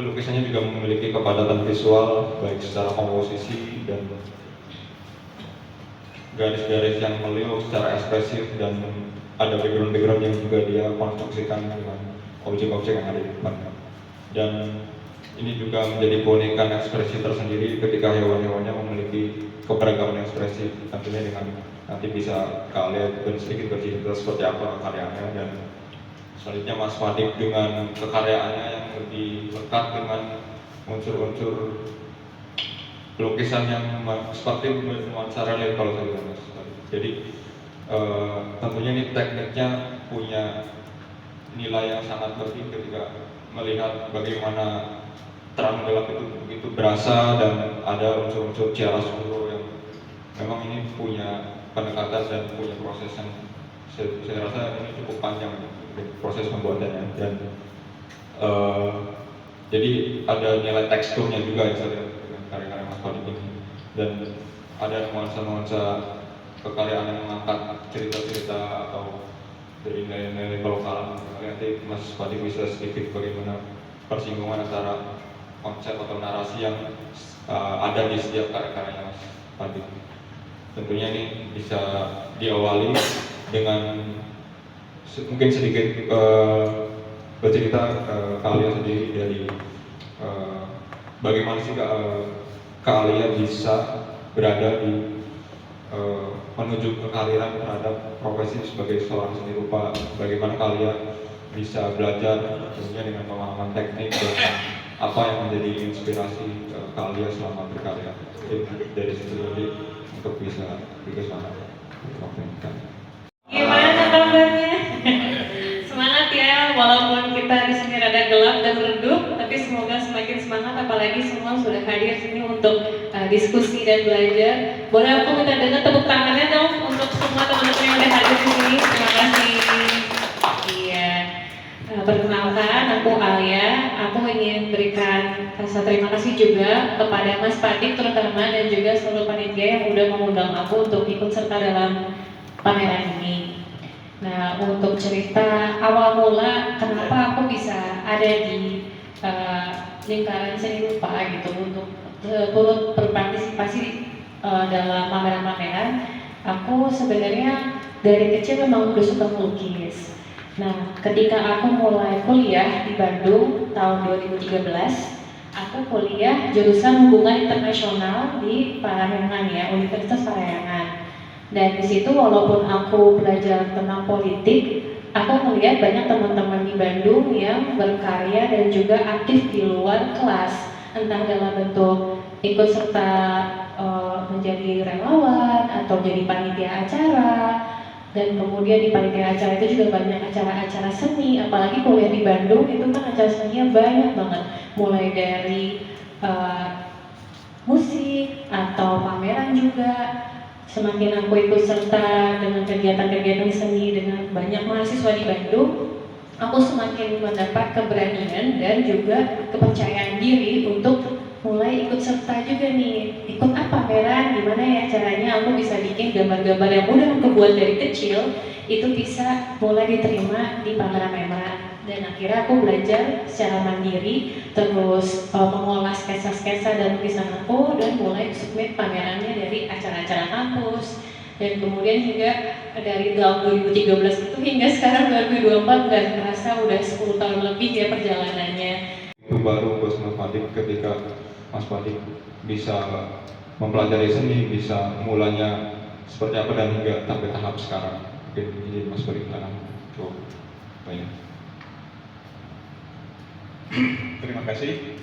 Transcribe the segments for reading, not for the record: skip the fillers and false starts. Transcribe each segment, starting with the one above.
lukisannya juga memiliki kepadatan visual baik secara komposisi dan garis-garis yang meliuk secara ekspresif, dan ada background-background yang juga dia konstruksikan dengan objek-objek yang ada di depan. Dan ini juga menjadi keunikan ekspresi tersendiri ketika hewan-hewannya memiliki keberagaman ekspresi. Tentunya dengan nanti bisa kalian dan sedikit bercerita seperti apa karyanya. Dan selanjutnya Mas Fadik dengan kekaryaannya yang lebih lekat dengan unsur-unsur lukisan yang seperti bernuansa relief kalau saya bilang, Mas. Jadi tentunya ini tekniknya punya nilai yang sangat penting ketika melihat bagaimana terang gelap itu begitu berasa, dan ada unsur-unsur chiaroscuro yang memang ini punya pendekatan dan punya proses yang saya rasa ini cukup panjang proses pembuatannya. Dan jadi ada nilai teksturnya juga yang saya lihat dengan karya-karya Mas Fadik ini, dan ada nuansa-nuansa kekaryaan yang mengangkat cerita-cerita atau dari nilai-nilai kelokalan. Nanti Mas Fadik bisa sedikit bagaimana persinggungan antara konsep atau narasi yang ada di setiap karya-karyanya Mas Fadik. Tentunya ini bisa diawali dengan mungkin sedikit bercerita kalian sendiri dari bagaimana sih kalian bisa berada di menuju kekaриran terhadap profesi sebagai seorang seni rupa. Bagaimana kalian bisa belajar tentunya dengan pemahaman teknik, dan apa yang menjadi inspirasi kalian selama berkarya. Dari situ nanti untuk bisa semangat. Gimana kabarnya? Semangat ya, walaupun kita di sini rada gelap dan redup, tapi semoga semakin semangat. Apalagi semua sudah hadir sini untuk diskusi dan belajar. Boleh aku minta dengar tepuk tangannya dong untuk semua teman-teman yang udah hadir di sini. Terima kasih. Iya. Perkenalkan, aku Alia. Aku ingin berikan rasa terima kasih juga kepada Mas Fadik terutama, dan juga seluruh panitia yang udah mengundang aku untuk ikut serta dalam pameran ini. Nah, untuk cerita awal mula kenapa aku bisa ada di lingkaran seni rupa gitu untuk turut berpartisipasi dalam pameran-pameran. Aku sebenarnya dari kecil memang udah suka melukis. Nah, ketika aku mulai kuliah di Bandung tahun 2013, aku kuliah jurusan hubungan internasional di Parahyangan ya, Universitas Parahyangan. Dan di situ walaupun aku belajar tentang politik, aku melihat banyak teman-teman di Bandung yang berkarya dan juga aktif di luar kelas, entah dalam bentuk ikut serta menjadi relawan atau jadi panitia acara. Dan kemudian di panitia acara itu juga banyak acara-acara seni, apalagi kuliah di Bandung itu kan acara seninya banyak banget, mulai dari musik atau pameran juga. Semakin aku ikut serta dengan kegiatan-kegiatan seni dengan banyak mahasiswa di Bandung, aku semakin mendapat keberanian dan juga kepercayaan diri untuk mulai ikut serta juga nih. Ikut pameran, gimana ya caranya aku bisa bikin gambar-gambar yang udah aku buat dari kecil itu bisa mulai diterima di pameran-pameran. Dan akhirnya aku belajar secara mandiri, terus mengolah sketsa-sketsa dan lukisan aku, dan mulai submit pamerannya dari acara-acara kampus. Dan kemudian juga dari tahun 2013 itu hingga sekarang 2024 nggak terasa udah 10 tahun lebih ya perjalanannya. Itu baru buat Mas Fadik ketika Mas Fadik bisa mempelajari seni, bisa mulanya seperti apa, dan hingga sampai tahap sekarang. Mungkin ini Mas Fadik akan coba banyak. Terima kasih.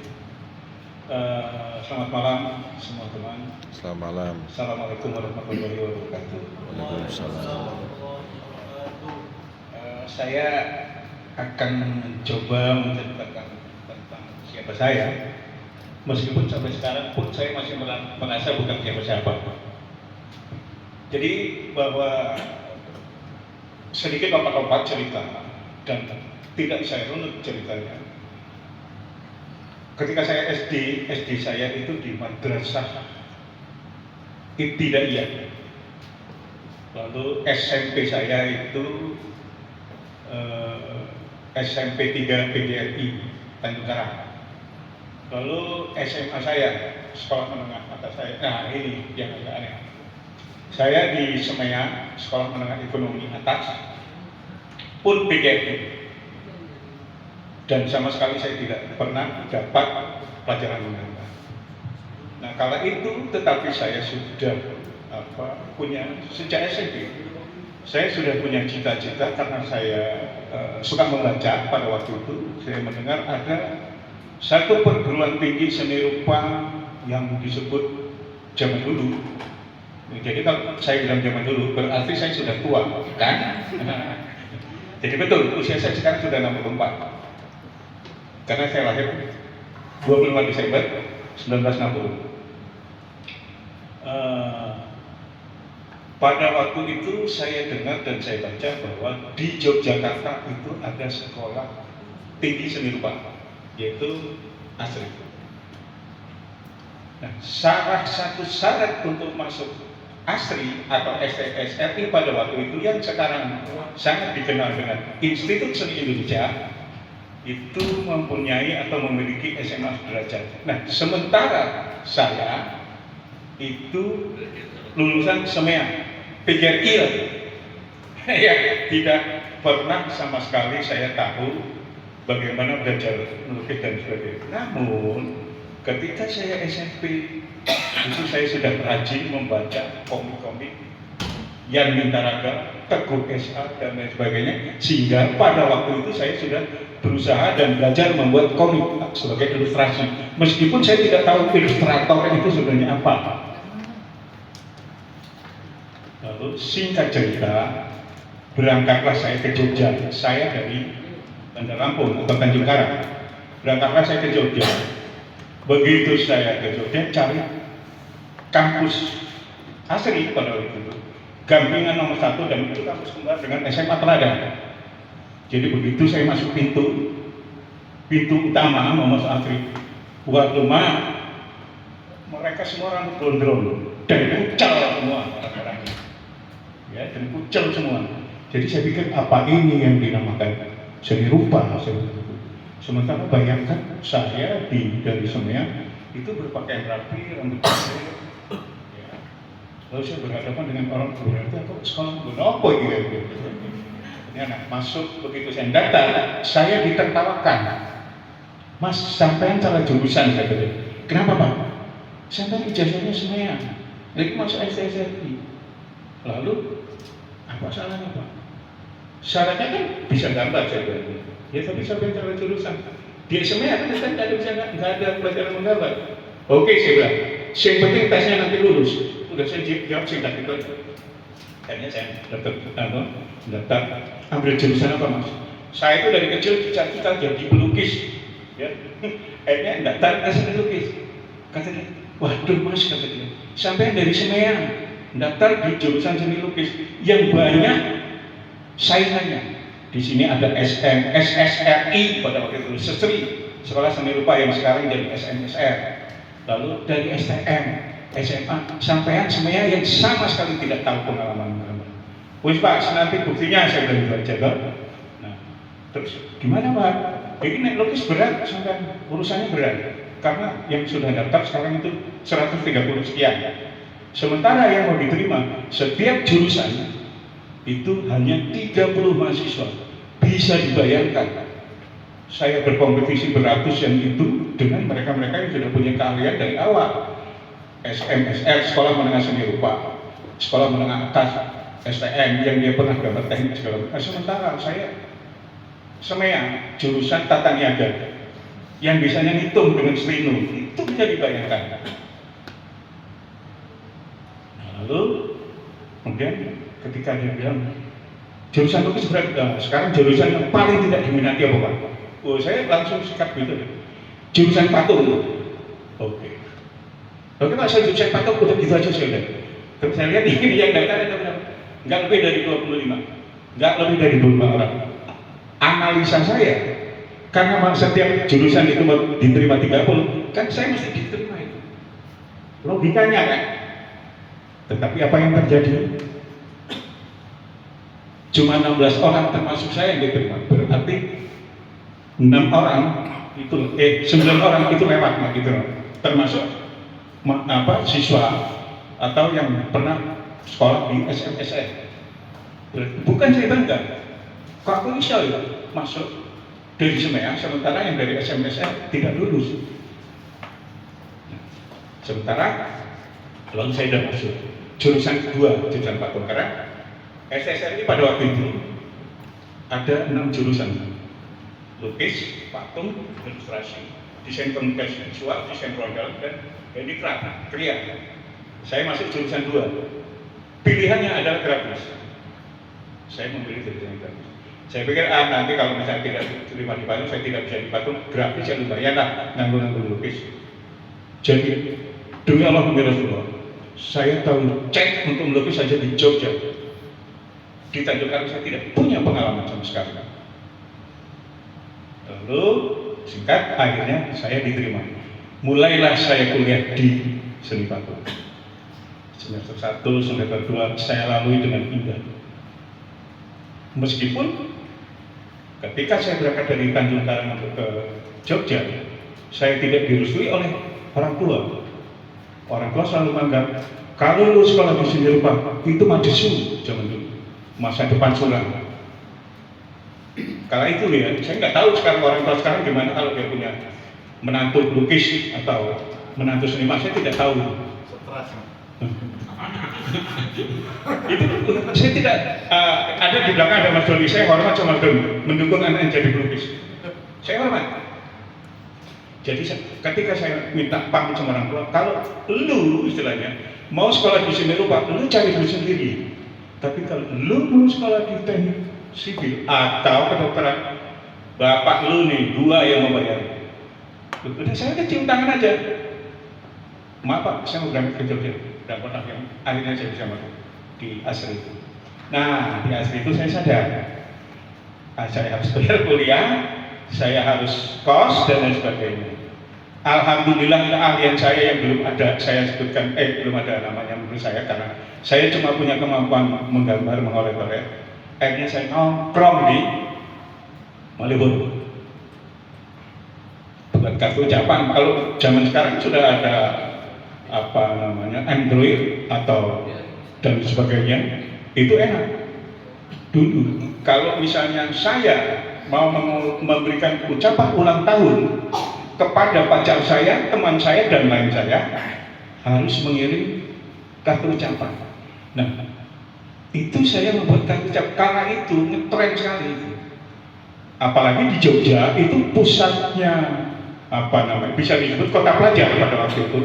Selamat malam semua teman. Selamat malam. Assalamualaikum warahmatullahi wabarakatuh. Waalaikumsalam. Saya akan mencoba menceritakan tentang siapa saya, meskipun sampai sekarang pun saya masih merasa bukan siapa-siapa. Jadi bahwa sedikit lompat-lompat cerita dan tidak saya runut ceritanya. Ketika saya SD saya itu di Madrasah Ibtidaiyah. Lalu SMP saya itu SMP 3 PGRI Tanjung Karang. Lalu SMA saya, sekolah menengah atas saya. Nah ini yang agak aneh. Saya di Semea, sekolah menengah ekonomi atas, pun PGRI. Dan sama sekali saya tidak pernah dapat pelajaran menengah. Nah kala itu tetapi saya sudah punya sejak SMP. Saya sudah punya cita-cita karena saya suka membaca pada waktu itu. Saya mendengar ada satu perguruan tinggi seni rupa yang disebut zaman dulu. Jadi kalau saya bilang zaman dulu berarti saya sudah tua, kan? Jadi betul, usia saya sekarang sudah 64. Karena saya lahir 25 Desember 1960. Pada waktu itu saya dengar dan saya baca bahwa di Yogyakarta itu ada sekolah tinggi seni rupa, yaitu ASRI. Nah, salah satu syarat untuk masuk ASRI atau STSRI pada waktu itu yang sekarang sangat dikenal dengan Institut Seni Indonesia itu mempunyai atau memiliki SMA sederajat. Nah, sementara saya itu lulusan Semea, PGRI lagi. Ya, tidak pernah sama sekali saya tahu bagaimana belajar melukis dan sebagainya. Namun, ketika saya SMP, itu saya sudah rajin membaca komik-komik Yan Mintaraga, Teguh SA, dan lain sebagainya. Sehingga pada waktu itu saya sudah berusaha dan belajar membuat komik sebagai ilustrasi. Meskipun saya tidak tahu ilustrator itu sebenarnya apa. Lalu singkat cerita, berangkatlah saya ke Jogja. Saya dari Bandar Lampung atau Tanjung Karang. Berangkatlah saya ke Jogja. Begitu saya ke Jogja cari kampus ASRI pada waktu itu, gampingan nomor 1 dan itu kampus kembar dengan SMA Teladan. Jadi begitu saya masuk pintu utama mau masuk ASRI, waktu mereka semua rambut gondrong dan kucel semua orang-orangnya. Ya, dan kucel semua. Jadi saya pikir apa ini yang dinamakan seni rupa? Sementara bayangkan saya dari Semea itu berpakaian rapi, rambut pendek. Ya. Lalu saya berhadapan dengan orang berarti aku sekolah apa gitu. Ya, nah, masuk begitu saya daftar, saya ditertawakan. Mas, sampean salah jurusan saya bilang. Kenapa Pak? Sampean ijazahnya Semea, lagi masuk STSRI. Lalu apa salahnya Pak? Syaratnya kan bisa gambar saya bilang. Ya tapi sampai salah jurusan. Di Semea kan nggak ada pelajaran menggambar. Oke saya bilang. Yang penting tesnya nanti lulus. Udah saya jawab singkat itu. Akhirnya saya daftar ambil jurusan apa Mas? Saya itu dari kecil cita-cita jadi pelukis. Ya. Akhirnya daftar seni lukis. Kata dia, waduh Mas, kata dia, sampai dari Semea daftar di jurusan seni lukis yang banyak saingannya. Di sini ada SSRI pada waktu itu, SESRI, Sekolah Seni Rupa yang sekarang jadi SMSR. Lalu dari STM, SMA, sampean Semea yang sama sekali tidak tahu pengalaman. Wis Pak, nanti buktinya saya udah baca Pak. Nah, terus gimana Pak? Ini naik lukis berat, sampai urusannya berat. Karena yang sudah daftar sekarang itu 130 sekian. Sementara yang mau diterima setiap jurusan itu hanya 30 mahasiswa. Bisa dibayangkan saya berkompetisi beratus yang itu dengan mereka-mereka yang sudah punya keahlian dari awal. SMSR, Sekolah Menengah Seni Rupa, Sekolah Menengah Atas, STM yang dia pernah gambar teknik segala macam. Sementara saya Semea, jurusan tata niaga yang bisanya ngitung dengan selino, itu bisa dibayangkan. Nah, lalu kemudian ketika dia bilang jurusan lukis berat, sekarang jurusan yang paling tidak diminati apa Pak? Oh, saya langsung sikap gitu. Jurusan patung. Oke. Lalu kenapa saya jurusan patung udah gitu aja saya udah. Terus saya lihat ini yang daftar ada berapa? Enggak lebih dari 25. Enggak lebih dari 25 orang. Analisa saya, karena setiap jurusan itu diterima 30, kan saya mesti diterima itu. Logikanya kan. Tetapi apa yang terjadi? Cuma 16 orang termasuk saya yang diterima. Berarti 6 orang itu 9 orang itu lewat gitu loh. Termasuk siswa atau yang pernah sekolah di SMSN. Bukan saya bangga, kok aku bisa ya masuk dari Semeya, sementara yang dari SMSN tidak lulus. Sementara lalu saya sudah masuk jurusan kedua, jurusan patung, karena SSN ini pada waktu itu ada 6 jurusan: lukis, patung, ilustrasi, desain komunikasi visual, desain produk, dan handicraft, kriya. Saya masuk jurusan 2. Pilihannya adalah grafis. Saya memilih jurusan grafis. Saya pikir nanti kalau misalnya tidak terima di patung, saya tidak bisa di patung, grafis ya lumayan lah, nganggur lukis. Jadi demi Allah Rasulullah, saya tahu cek untuk melukis saja di Jogja. Di Tanjung Karang saya tidak punya pengalaman sama sekali. Lalu singkat, akhirnya saya diterima. Mulailah saya kuliah di seni patung. Semester 1, semester 2 saya lalui dengan indah. Meskipun ketika saya berangkat dari Tanjung Karang untuk ke Jogja, saya tidak direstui oleh orang tua. Orang tua selalu menganggap kalau lu sekolah di sini rupa itu majesu zaman dulu, masa depan suram. Kala itu ya, saya nggak tahu sekarang orang tua sekarang gimana kalau dia punya menantu lukis atau menantu seniman, saya tidak tahu. Itu saya tidak ada di belakang ada Mas Doni, saya hormat sama Mas Doni, mendukung anak yang jadi pelukis. Saya hormat. Jadi ketika saya minta pamit sama orang tua, kalau lu istilahnya mau sekolah di sini lupa, lu cari dulu sendiri. Tapi kalau lu mau sekolah di teknik sipil atau kedokteran, bapak lu nih 2 yang membayar. Udah saya cium tangan aja. Maaf Pak, saya mau berangkat ke Jogja. Dan kotak yang akhirnya saya bisa masuk di Asri itu. Nah, di Asri itu saya sadar, saya harus bayar kuliah, saya harus kos dan lain sebagainya. Alhamdulillah keahlian saya yang belum ada, saya sebutkan, belum ada namanya menurut saya, karena saya cuma punya kemampuan menggambar, mengolet-olet. Akhirnya saya nongkrong di Malioboro. Buat kartu ucapan, kalau zaman sekarang sudah ada Android atau dan sebagainya, itu enak. Dulu, kalau misalnya saya mau memberikan ucapan ulang tahun kepada pacar saya, teman saya, dan lain saya, harus mengirim kartu ucapan. Nah, itu saya membuat kartu ucapan, karena itu ngetren sekali. Apalagi di Jogja, itu pusatnya, bisa disebut kota pelajar pada waktu itu.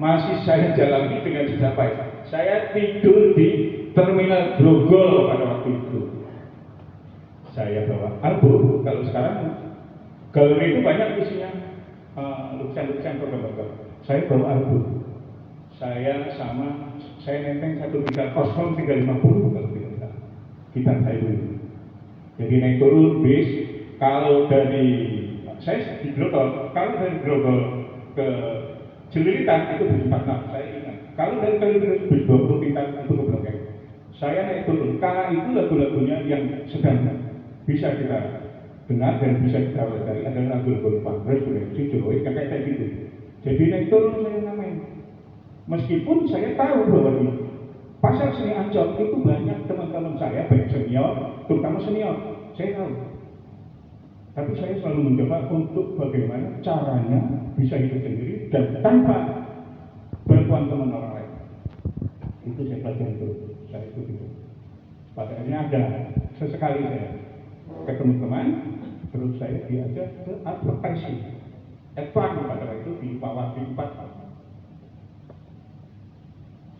Masih saya jalani dengan dicapai. Saya tidur di Terminal Grogol pada waktu itu. Saya bawa album, kalau sekarang galeri itu banyak isinya lukisan-lukisan gambar-gambar. Saya bawa album. Saya nenteng 130 kalau tidak salah. Kita saya dulu. Jadi naik turun bis, kalau dari saya di Grogol, kalau dari Grogol ke Celilitan itu bis 46, saya ingat. Kalau dari Celilitan bis 20 tingkat itu ke Blok M. Saya naik turun, karena itu lagu-lagunya yang sedang bisa kita dengar dan bisa kita pelajari adalah lagu-lagu Pangres, Joy, kayak gitu. Jadi naik turun saya namain. Meskipun saya tahu bahwa di pasar seni Ancol itu banyak teman-teman saya, baik senior, terutama senior, saya tahu. Tapi saya selalu mencoba untuk bagaimana caranya bisa hidup sendiri dan tanpa bantuan teman orang lain. Itu saya pelajari terus, saya itu gitu. Pada akhirnya ada sesekali saya ketemu teman, terus saya diajak ke advertising. Advan pada waktu itu di Pawar 4.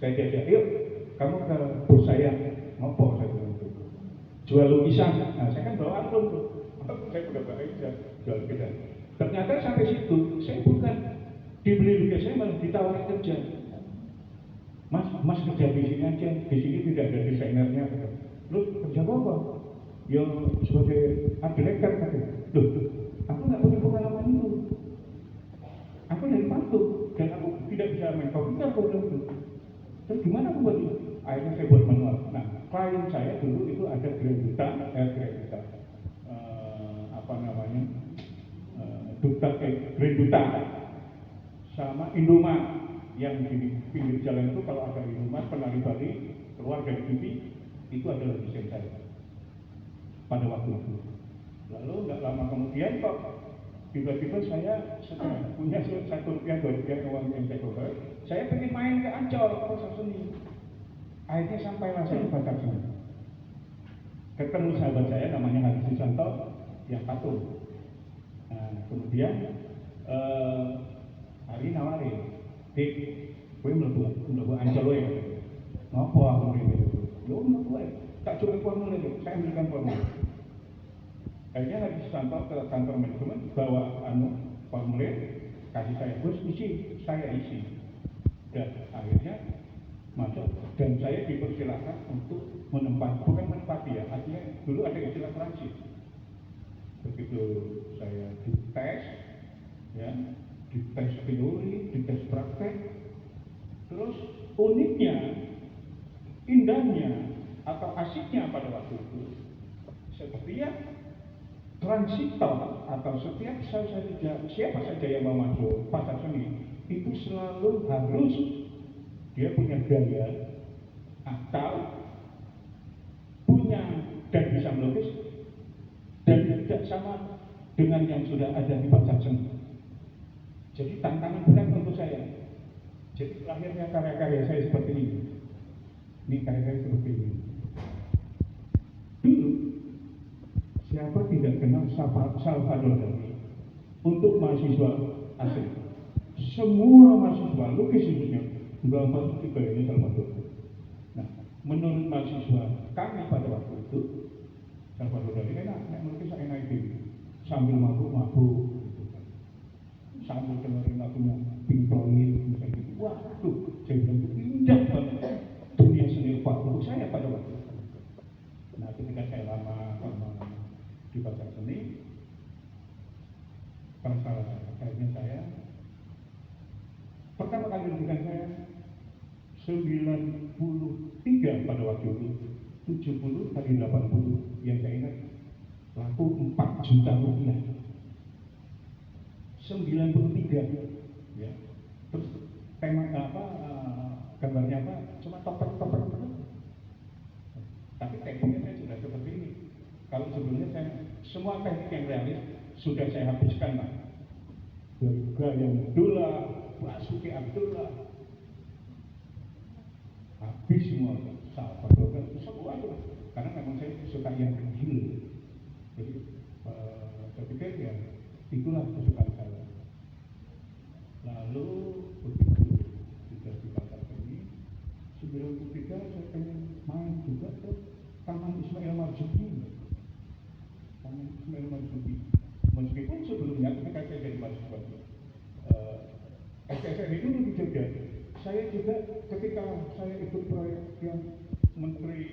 Saya diajak, yuk kamu ke bos saya, ngopo saya bilang itu. Jual lukisan, nah saya kan bawa album tuh. Saya udah baik jual lukisan. Ternyata sampai situ, saya bukan dibeli lukisan, saya malah ditawarin kerja. Mas kerja di sini aja, di sini tidak ada desainernya. Lu kerja apa? Ya sebagai art director katanya. Loh, aku nggak punya pengalaman itu. Aku dari patung dan aku tidak bisa main komputer kalau itu. Terus gimana aku buat itu? Akhirnya saya buat manual. Nah, klien saya dulu itu ada Graduta, Grand Duta sama Indomaret yang di pinggir jalan itu. Kalau ada Indomaret penari Bali keluar dari TV itu adalah desain saya pada waktu itu. Lalu nggak lama kemudian kok tiba-tiba saya setelah punya Rp1, Rp2 uang yang saya keluar, saya pengen main ke Ancol pasar seni. Akhirnya sampailah saya ke pasar seni. Ketemu sahabat saya namanya Haji Susanto yang patung. Nah, kemudian hari nawarin, "Dik, gue mlebu Ancol ya." "Ngopo aku mrene?" "Yo mlebu ae. Tak cukup formulir, saya ambilkan formulir." Akhirnya Haji Susanto ke kantor manajemen bawa formulir, kasih saya, "Bos isi," saya isi. Dan akhirnya masuk dan saya dipersilakan untuk bukan menempati ya, artinya dulu ada istilah transit. Begitu saya dites, ya, dites teori, dites praktek, terus uniknya, indahnya atau asiknya pada waktu itu, setiap transitor atau setiap siapa saja yang mau masuk pasar seni itu selalu harus dia punya gaya atau punya dan bisa melukis dan tidak sama dengan yang sudah ada di pasar seni. Jadi tantangan berat untuk saya. Jadi lahirnya karya-karya saya seperti ini. Ini karya-karya seperti ini. Dulu siapa tidak kenal Salvador Dali untuk mahasiswa asing? Semua mahasiswa lukis hidupnya gambar itu gayanya Salvador. Nah, menurut mahasiswa kami pada waktu itu, Salvador Dali enak melukis enak itu sambil mabuk-mabuk, sambil dengerin lagunya Pink Floyd misalnya gitu. Waduh, saya bilang itu indah banget dunia seni rupa untuk saya pada waktu itu. Nah, ketika saya lama di pasar seni, akhirnya saya pertama kali menunjukkan saya 93 pada waktu itu, 70 kali 80 yang saya ingat laku 4 juta rupiah. 93 ya. Terus tema gambarnya apa? Cuma topeng-topeng. Tapi tekniknya saya sudah seperti ini. Kalau sebelumnya saya semua teknik yang realis sudah saya habiskan, Pak. Gaya Abdullah, Basuki Abdullah, habis semua, Salvador semua itu. Karena memang saya suka yang kecil. Jadi saya pikir ya itulah kesukaan saya. Lalu begitu sudah di pasar seni, 93 saya pengen main juga ke Taman Ismail Marzuki. Taman Ismail Marzuki. Meskipun sebelumnya ketika saya jadi mahasiswa SSRI dulu di Jogja, saya juga ketika saya ikut proyek yang menteri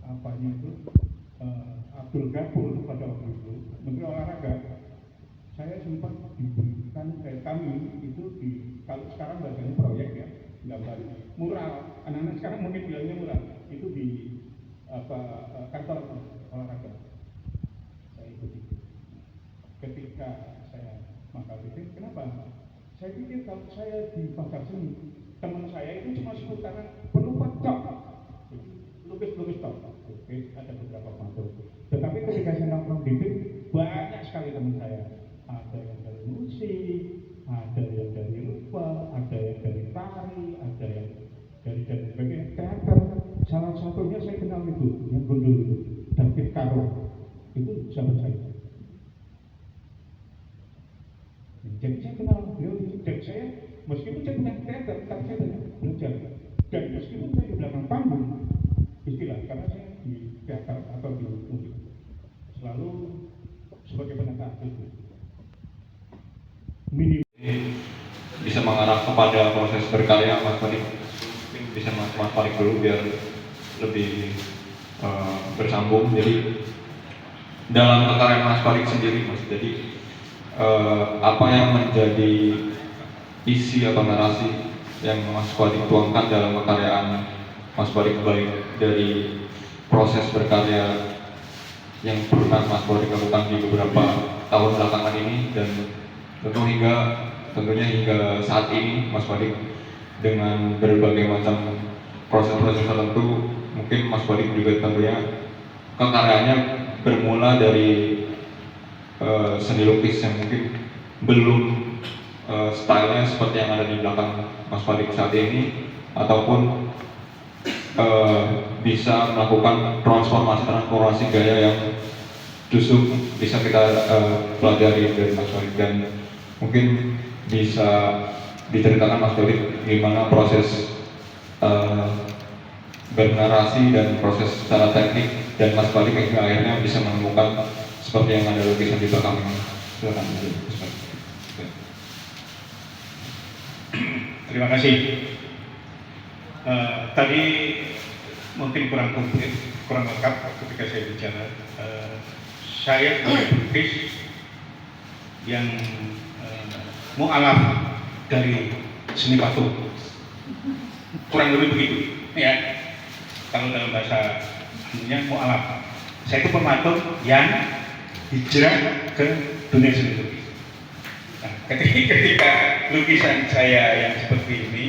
apanya itu Abdul Ghafur pada waktu itu, Menteri Olahraga, saya sempat diberikan kami itu kalau sekarang bahasanya proyek ya, gambar mural, anak-anak sekarang mungkin bilangnya mural, itu di kantor olahraga. Saya ikut itu. Ketika saya maka pikir, kenapa? Saya pikir kalau saya di pasar seni, teman saya itu cuma seputaran penumpang cok, lukis cok. Oke, ada beberapa patung. Tetapi ketika saya nongkrong di sini, banyak sekali teman saya. Ada yang dari musik, ada yang dari rupa, ada yang dari tari, ada yang dari bagian teater. Salah satunya saya kenal itu, yang gundul itu, David Karo. Itu sahabat saya. Jadi saya kenal beliau itu, dan saya meskipun saya punya teater, tapi saya banyak belajar. Dan meskipun saya di belakang panggung, istilah karena saya di teater atau di musik, selalu sebagai penata itu minimal bisa mengarah kepada proses berkarya. Mas Farid bisa Mas Farid dulu biar lebih bersambung. Jadi dalam karya Mas Farid sendiri, Mas, jadi apa yang menjadi isi atau narasi yang Mas Farid tuangkan dalam kekaryaan Mas Farid, baik dari proses berkarya yang pernah Mas Wadik lakukan di beberapa tahun belakangan ini, dan tentunya hingga saat ini Mas Wadik dengan berbagai macam proses-proses tertentu. Mungkin Mas Wadik juga tentunya kekaryanya bermula dari seni lukis yang mungkin belum stylenya seperti yang ada di belakang Mas Wadik saat ini, ataupun bisa melakukan transformasi gaya yang justru bisa kita pelajari dari Mas Wadik. Dan mungkin bisa diceritakan Mas Wadik gimana proses bernarasi dan proses secara teknik, dan Mas Wadik hingga akhirnya bisa menemukan seperti yang ada lukisan di belakang ini. Silakan Mas Wadik. Terima kasih. Tadi mungkin kurang komplit, kurang lengkap ketika saya bicara. Saya sebagai pelukis yang mu'alaf dari seni patung, kurang lebih begitu, ya. Kalau dalam bahasa mu'alaf, saya itu pematung yang hijrah ke dunia seni lukis. Nah, ketika lukisan saya yang seperti ini,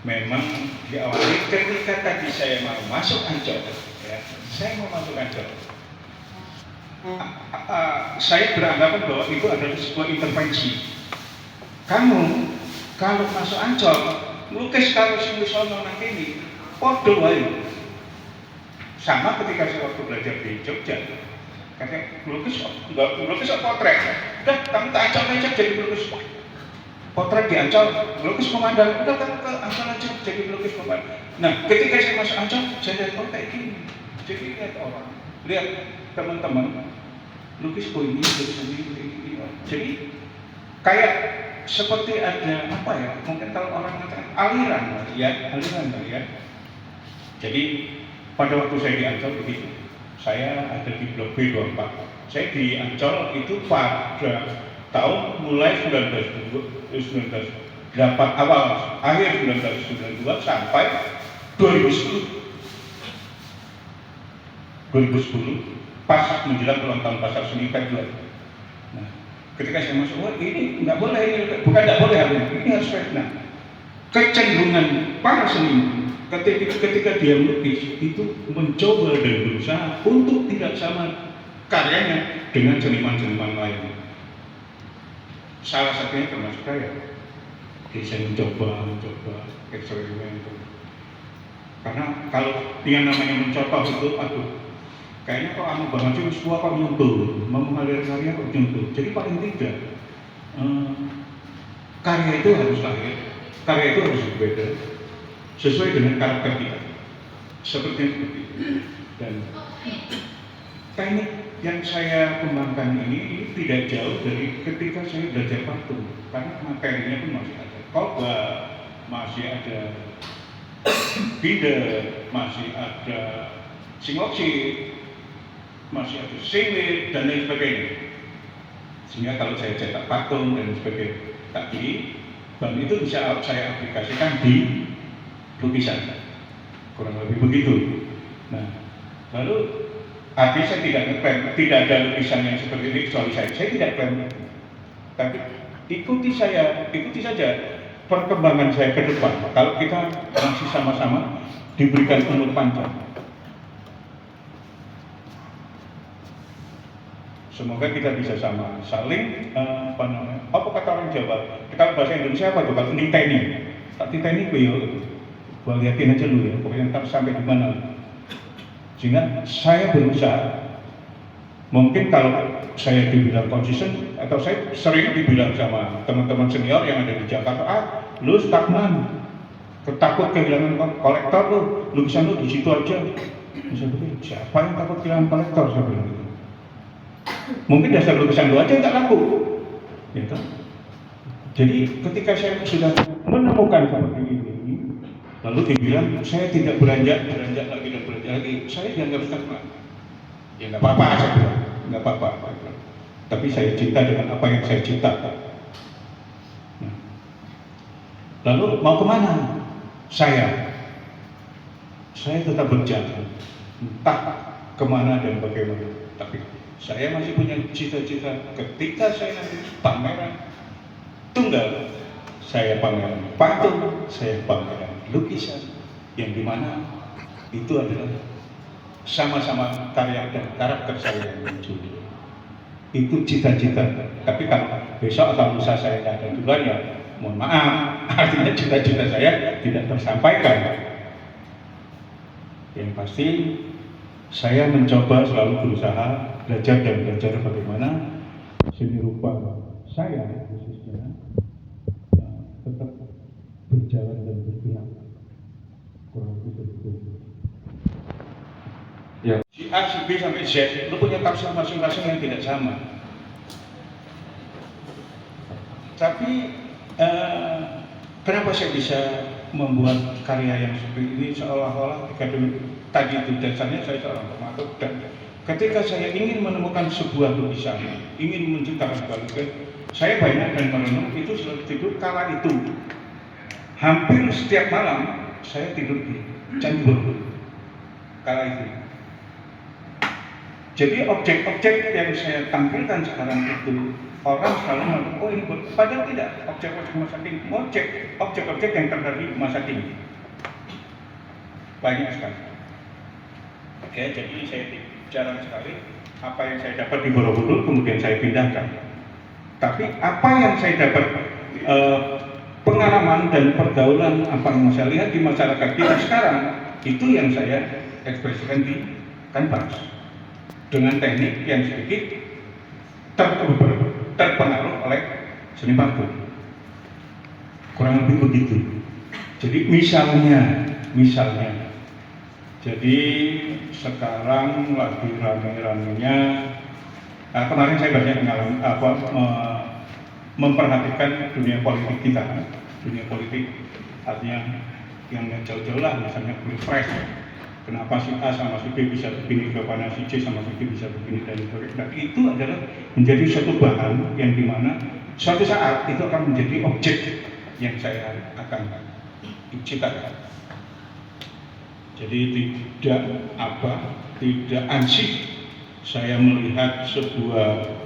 memang diawali ketika tadi saya mau masuk Ancol, ya, saya mau masuk Ancol. Saya beranggapan bahwa itu adalah sebuah intervensi. Kamu kalau masuk Ancol, lukis kalau sing sono nang kene, padha wae. Sama ketika saya waktu belajar di Jogja, katanya lukis potret. Udah, kamu ke Ancol aja jadi pelukis potret di Ancol, melukis pemandangan. Udah, kamu ke Ancol aja jadi pelukis pemandangan. Nah, ketika saya masuk Ancol, saya lihat kayak gini. Jadi lihat orang, lihat teman-teman lukis ini, lukis ini. Jadi kayak seperti ada apa ya? Mungkin kalau orang mengatakan aliran, ya. Jadi pada waktu saya di Ancol begitu, saya ada di blok B24. Saya di Ancol itu pada tahun mulai 1998 awal, akhir 1992 sampai 2010 pas menjelang ulang tahun Pasar Seni Februari. Nah, ketika saya masuk, wah ini nggak boleh, ini bukan nggak boleh, ini harus nah, kecenderungan para seniman ketika dia melukis itu mencoba dan berusaha untuk tidak sama karyanya dengan seniman-seniman lain. Salah satunya termasuk saya. Jadi saya mencoba eksperimen itu. Karena kalau yang namanya mencoba itu, kayaknya kok anu banget sih, semua kok nyuntul, mau mengalir karya kok nyuntul. Jadi paling tidak karya itu harus lahir, karya itu harus berbeda sesuai dengan karakter kita. Seperti itu. Dan teknik yang saya kembangkan ini tidak jauh dari ketika saya belajar patung, karena materinya pun masih ada koba, masih ada binder, masih ada singoksit, masih ada silit dan lain sebagainya. Sehingga kalau saya cetak patung dan sebagainya, tapi bahan itu bisa saya aplikasikan di lukisan, kurang lebih begitu. Nah, lalu artinya saya tidak ngeklaim, tidak ada lukisan yang seperti ini kecuali saya tidak klaim. Tapi ikuti saja perkembangan saya ke depan. Kalau kita masih sama-sama diberikan umur panjang, semoga kita bisa sama saling apa kata orang Jawa, kita bahasa Indonesia apa tuh, kalau niteni gua liatin aja dulu ya, pokoknya ntar sampai di mana. Sehingga saya berusaha, mungkin kalau saya dibilang konsisten, atau saya sering dibilang sama teman-teman senior yang ada di Jakarta, lu stagnan, takut kehilangan kolektor lu, lukisan lu di situ aja. Saya bilang, siapa yang takut kehilangan kolektor? Saya bilang gitu. Mungkin dasar lukisan lu aja nggak laku, gitu. Jadi ketika saya sudah menemukan seperti ini, lalu dibilang saya tidak beranjak lagi, saya dianggap stagnan. Ya nggak apa-apa, saya bilang, nggak apa-apa. Tapi saya cinta dengan apa yang saya cinta. Nah, lalu mau kemana? Saya tetap berjalan, entah kemana dan bagaimana. Tapi saya masih punya cita-cita ketika saya nanti pameran tunggal, saya pameran patung, saya pameran lukisan, yang dimana itu adalah sama-sama karya dan karakter saya yang muncul. Itu cita-cita. Tapi kalau besok atau lusa saya tidak ada tujuan, ya mohon maaf, artinya cita-cita saya tidak tersampaikan. Yang pasti saya mencoba selalu berusaha belajar dan belajar bagaimana seni rupa saya khususnya tetap berjalan dan bergerak. Kurang lebih begitu. Ya. Si A, si B sampai Z itu punya tafsir masing-masing yang tidak sama. Tapi kenapa saya bisa membuat karya yang seperti ini seolah-olah tadi itu dasarnya saya seorang pematuk, dan ketika saya ingin menemukan sebuah lukisan, ingin menciptakan sebuah lukisan, saya banyak dan merenung itu selalu tidur kala itu. Hampir setiap malam saya tidur di Candi Borobudur kala itu. Jadi objek-objek yang saya tampilkan sekarang itu orang selalu menganggap, oh ini padahal tidak, objek-objek masa kini, objek-objek yang terjadi masa kini banyak sekali. Oke, jadi saya jarang sekali apa yang saya dapat di Borobudur kemudian saya pindahkan. Tapi apa yang saya dapat pengalaman dan pergaulan apa yang saya lihat di masyarakat kita sekarang, itu yang saya ekspresikan di kanvas dengan teknik yang sedikit terpengaruh oleh seni patung. Kurang lebih begitu. Jadi misalnya, jadi sekarang lagi rame-ramenya. Kemarin saya banyak memperhatikan dunia politik kita, dunia politik artinya yang jauh-jauh lah, misalnya pilpres. Kenapa si A sama si B bisa begini, kenapa si C sama si D bisa begini dan sebagainya. Dan itu adalah menjadi suatu bahan yang dimana suatu saat itu akan menjadi objek yang saya akan ciptakan. Jadi tidak ansih saya melihat sebuah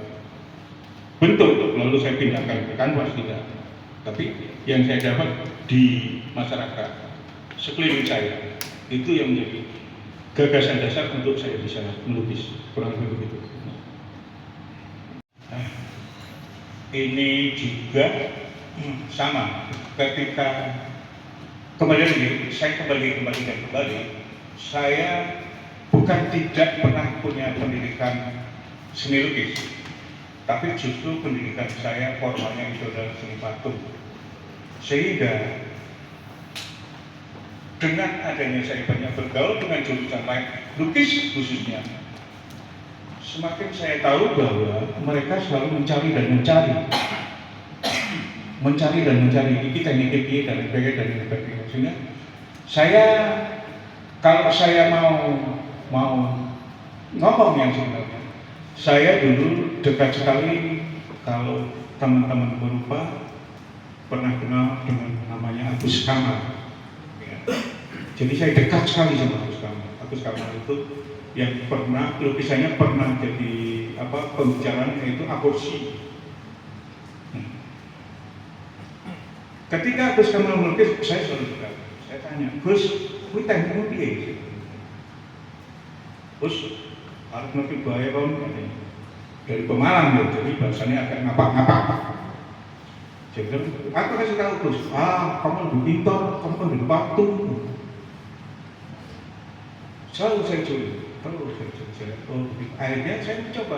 bentuk lalu saya pindahkan ke kanvas, tidak. Tapi yang saya dapat di masyarakat sekeliling saya itu yang menjadi gagasan dasar untuk saya bisa melukis, kurang lebih begitu. Ini juga sama ketika saya kembali, saya bukan tidak pernah punya pendidikan seni lukis, tapi justru pendidikan saya formalnya itu adalah seni patung. Sehingga dengan adanya saya banyak bergaul dengan jurusan lain, lukis khususnya, semakin saya tahu bahwa mereka selalu mencari dan mencari ini teknik dan sebagainya. Sehingga saya, kalau saya mau ngomong yang sebenarnya, saya dulu dekat sekali, kalau teman-teman berupa pernah kenal dengan namanya Agus Kamal. Jadi saya dekat sekali sama Agus Kamal. Agus Kamal itu yang pernah lukisannya pernah jadi pembicaraan, yaitu aborsi. Ketika Agus Kamal melukis, saya selalu dekat. Saya tanya, Gus, kuwi teknikmu piye? Gus, harus ngerti bahaya kamu katanya. Dari Pemalang ya, jadi bahasanya agak ngapak-ngapak. Jadi aku kasih tahu Gus, kamu lebih pintar, kamu kan lebih patung. Selalu saya curi, akhirnya saya mencoba,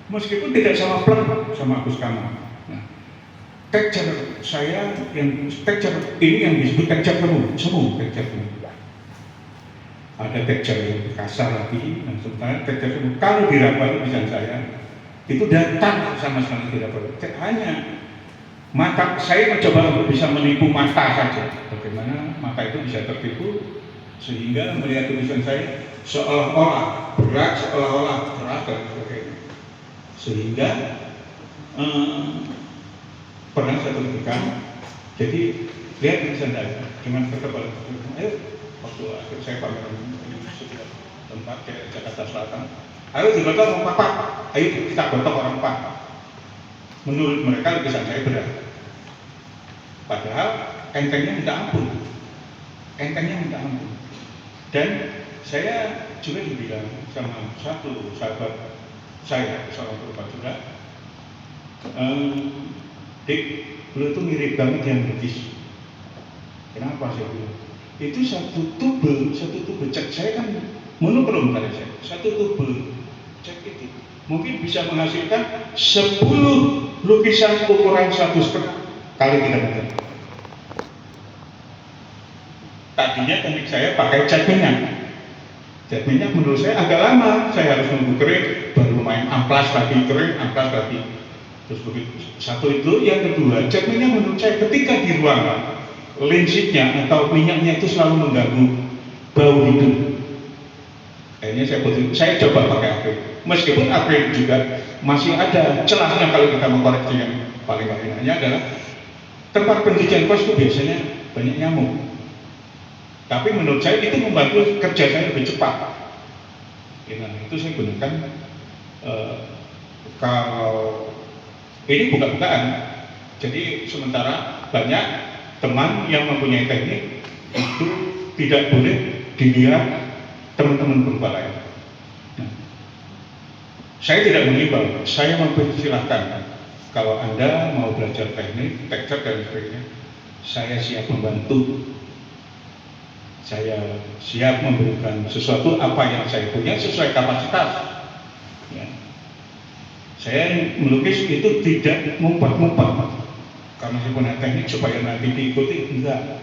meskipun tidak sama plek sama Agus Kamal. Nah, texture saya ini yang disebut texture semu. Ada texture yang kasar lagi, dan sementara texture semu. Kalau diraba lukisan saya itu datar sama sekali tidak perlu. Hanya mata saya mencoba untuk bisa menipu mata saja. Bagaimana mata itu bisa tertipu sehingga melihat tulisan saya seolah-olah berat dan sebagainya. Sehingga pernah satu ketika, jadi lihat tulisan saya dengan ketebal. Ayo, waktu akhir saya pameran di sebuah tempat di Jakarta Selatan, Ayo digotong orang papat, ayo kita gotong orang papat. Menurut mereka lukisan saya berat. Padahal entengnya minta ampun. Entengnya minta ampun. Dan saya juga dibilang sama satu sahabat saya, seorang perubat juga, Dik, lu tuh mirip banget yang lukis. Kenapa saya bilang? Itu satu tube cat saya kan monokrom pada saya. Satu tube cat itu mungkin bisa menghasilkan 10 lukisan ukuran 1,5 kali 3 meter. Tadinya teknik saya pakai cat minyak. Cat minyak menurut saya agak lama. Saya harus nunggu kering, baru main amplas lagi, kering, amplas lagi. Terus begitu. Satu itu, yang kedua, cat minyak menurut saya ketika di ruangan, linsitnya atau minyaknya itu selalu mengganggu bau hidup. Akhirnya saya coba pakai akrilik. Meskipun akrilik juga masih ada celahnya kalau kita mengkoreksi. Yang paling enaknya adalah tempat pencucian kos itu biasanya banyak nyamuk. Tapi menurut saya itu membantu kerja saya lebih cepat. Nah, itu saya gunakan kalau ini buka-bukaan. Jadi sementara banyak teman yang mempunyai teknik itu tidak boleh dilihat teman-teman purba lain. Nah, saya tidak mengimbau, saya mempersilahkan kalau Anda mau belajar teknik, tekstur dan sebagainya, saya siap membantu. Saya siap memberikan sesuatu apa yang saya punya sesuai kapasitas. Ya. Saya melukis itu tidak mumpat-mumpat karena saya punya teknik supaya nanti diikuti, enggak.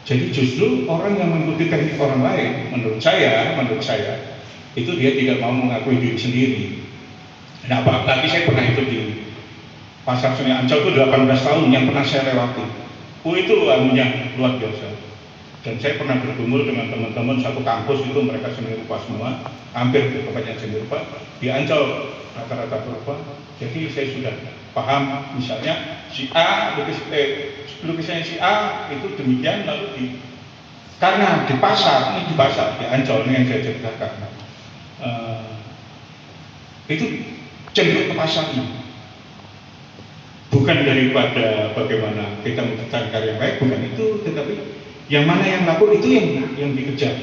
Jadi justru orang yang mengikuti teknik orang lain, menurut saya itu dia tidak mau mengakui diri sendiri. Nah, apalagi saya pernah itu di Pasar Seni Ancol itu 18 tahun yang pernah saya lewati. Itu anunya luar biasa. Dan saya pernah bergumul dengan teman-teman satu kampus itu, mereka seni rupa semua, hampir kebanyakan seni rupa di Ancol, rata-rata rupa. Jadi saya sudah paham, misalnya si A, lukisannya si A itu demikian, lalu karena di pasar, ini di pasar, di Ancol ini yang saya ceritakan, itu cenderung ke pasarnya. Bukan daripada bagaimana kita menciptakan karya yang baik, bukan itu, tetapi yang mana yang laku itu yang dikejar.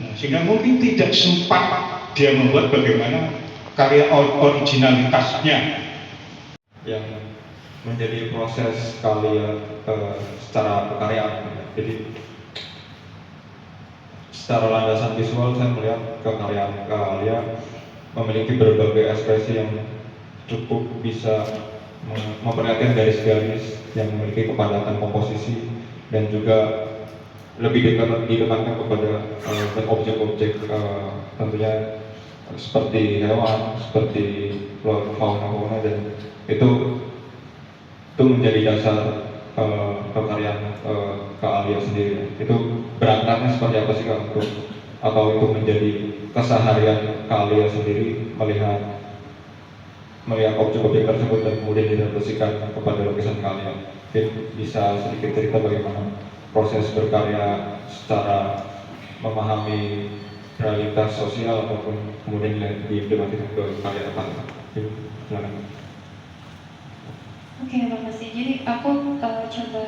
Nah, sehingga mungkin tidak sempat dia membuat bagaimana karya originalitasnya yang menjadi proses karya secara pekaryaan. Jadi secara landasan visual saya melihat kekaryaan karya memiliki berbagai ekspresi yang cukup bisa memperlihatkan garis-garis yang memiliki kepadatan komposisi dan juga lebih didekatkan kepada objek-objek tentunya seperti hewan, seperti fauna dan itu menjadi dasar pekaryaan keahlian sendiri. Itu berangkatnya seperti apa sih Kak atau itu menjadi keseharian keahlian sendiri melihat objek-objek tersebut dan kemudian direfleksikan kepada lukisan kalian. Mungkin bisa sedikit cerita bagaimana proses berkarya secara memahami realitas sosial ataupun kemudian diimplementasikan ke karya depan. Silakan. Oke, makasih. Jadi aku coba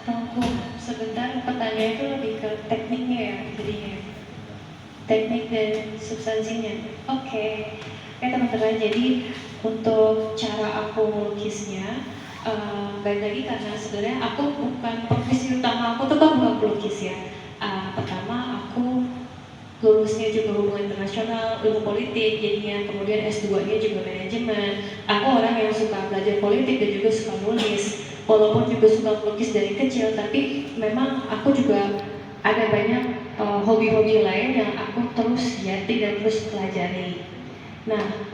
rangkum sebentar, pertanyaan itu lebih ke tekniknya ya, jadinya teknik dan substansinya. Oke, teman-teman, jadi untuk cara aku melukisnya, balik lagi karena sebenarnya aku bukan profesi utama aku tuh bukan pelukis ya. Pertama aku lulusnya juga hubungan internasional, ilmu politik, jadinya kemudian S2-nya juga manajemen. Aku orang yang suka belajar politik dan juga suka nulis. Walaupun juga suka melukis dari kecil, tapi memang aku juga ada banyak hobi-hobi lain yang aku terus jati dan terus pelajari. Nah,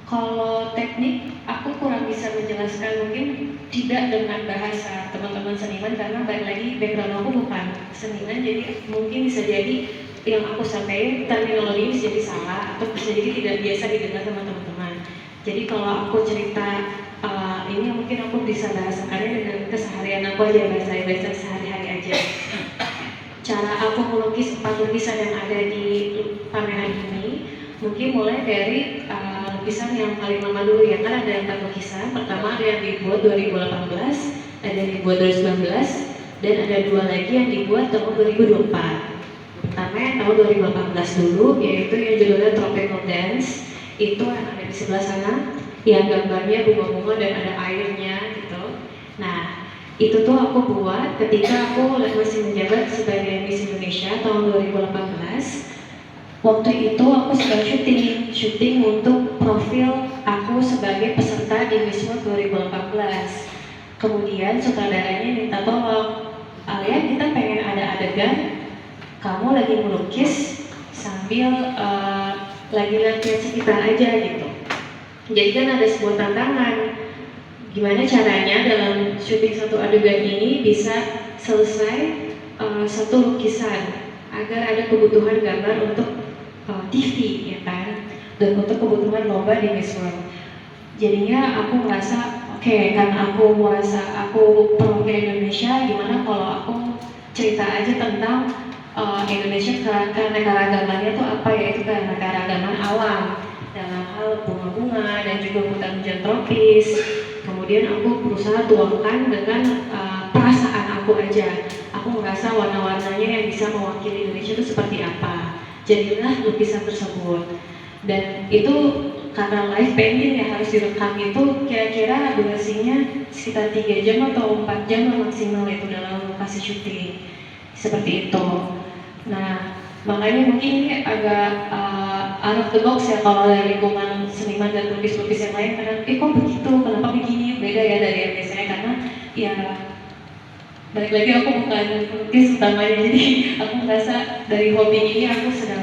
kalau teknik, aku kurang bisa menjelaskan, mungkin tidak dengan bahasa teman-teman seniman karena balik lagi background aku bukan seniman, jadi mungkin bisa jadi yang aku sampaikan terminologi bisa jadi salah atau bisa jadi tidak biasa didengar sama teman-teman. Jadi kalau aku cerita ini mungkin aku bisa bahasakannya dengan keseharian aku aja, bahasa sehari-hari aja. Cara aku melukis 4 lukisan yang ada di pameran ini, Mungkin mulai dari lukisan yang paling lama dulu ya, kan ada 4 lukisan. Pertama ada yang dibuat 2018, ada yang dibuat 2019, dan ada 2 lagi yang dibuat tahun 2024. Pertama yang tahun 2018 dulu, yaitu yang judulnya Tropical Dance. Itu yang ada di sebelah sana, yang gambarnya bunga-bunga dan ada airnya gitu. Nah, itu tuh aku buat ketika aku masih menjabat sebagai Miss Indonesia tahun 2018. Waktu itu aku sedang syuting untuk profil aku sebagai peserta di Miss World 2018. Kemudian sutradaranya minta tolong, Alia kita pengen ada adegan kamu lagi melukis sambil lagi latihan sekitar aja gitu. Jadi kan ada sebuah tantangan, gimana caranya dalam syuting satu adegan ini bisa selesai satu lukisan agar ada kebutuhan gambar untuk TV ya kan, dan untuk kebutuhan lomba di Miss World. Jadinya aku merasa oke, karena aku merasa aku perwakilan Indonesia, gimana kalau aku cerita aja tentang Indonesia keanekaragamannya tuh apa, yaitu keanekaragaman alam dalam hal bunga-bunga dan juga hutan hujan tropis. Kemudian aku berusaha tuangkan dengan perasaan aku aja. Aku merasa warna-warnanya yang bisa mewakili Indonesia itu seperti apa. Jadilah lukisan tersebut. Dan itu karena live painting ya harus direkam, itu kira-kira durasinya sekitar 3 jam atau 4 jam maksimal itu dalam lokasi syuting. Seperti itu. Nah, makanya mungkin ini agak out of the box ya kalau dari lingkungan seniman dan lukis-lukis yang lain, karena kok begitu, kenapa begini, beda ya dari yang biasanya, karena ya balik lagi aku bukan pelukis utamanya, jadi aku merasa dari hobi ini aku sedang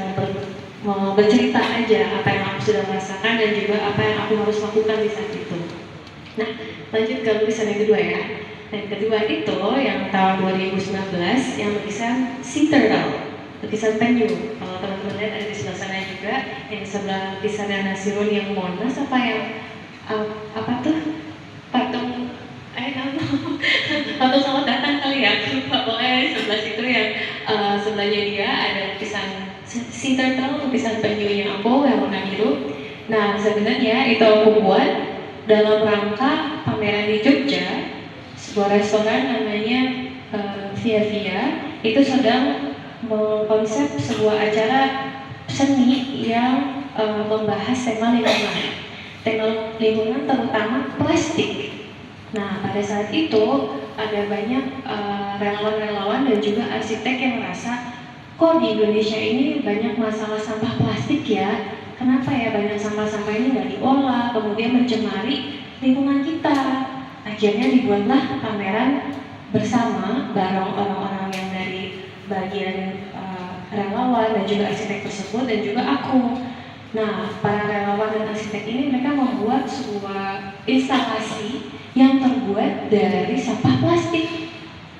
mau bercerita aja apa yang aku sudah rasakan dan juga apa yang aku harus lakukan di saat itu. Nah, lanjut ke lukisan yang kedua ya. Yang kedua itu yang tahun 2019 yang lukisan sea turtle, lukisan penyu. Kalau teman-teman lihat ada di sebelah sana juga, yang sebelah lukisannya Nasirun yang Monas apa yang apa tuh patung patung selamat datang kali ya, lupa. Pokoknya sebelah situ yang sebelahnya dia ada lukisan sea turtle, lukisan penyunya aku yang warna biru. Nah, sebenarnya itu aku buat dalam rangka pameran di Jogja. Sebuah restoran namanya Via Via itu sedang mengkonsep sebuah acara seni yang membahas tema lingkungan terutama plastik. Nah, pada saat itu ada banyak relawan-relawan dan juga arsitek yang merasa kok di Indonesia ini banyak masalah sampah plastik ya, kenapa ya banyak sampah-sampah ini nggak diolah, kemudian mencemari lingkungan kita. Akhirnya dibuatlah pameran bersama bareng orang-orang yang dari bagian relawan dan juga arsitek tersebut dan juga aku. Nah, para relawan dan arsitek ini mereka membuat sebuah instalasi yang terbuat dari sampah plastik.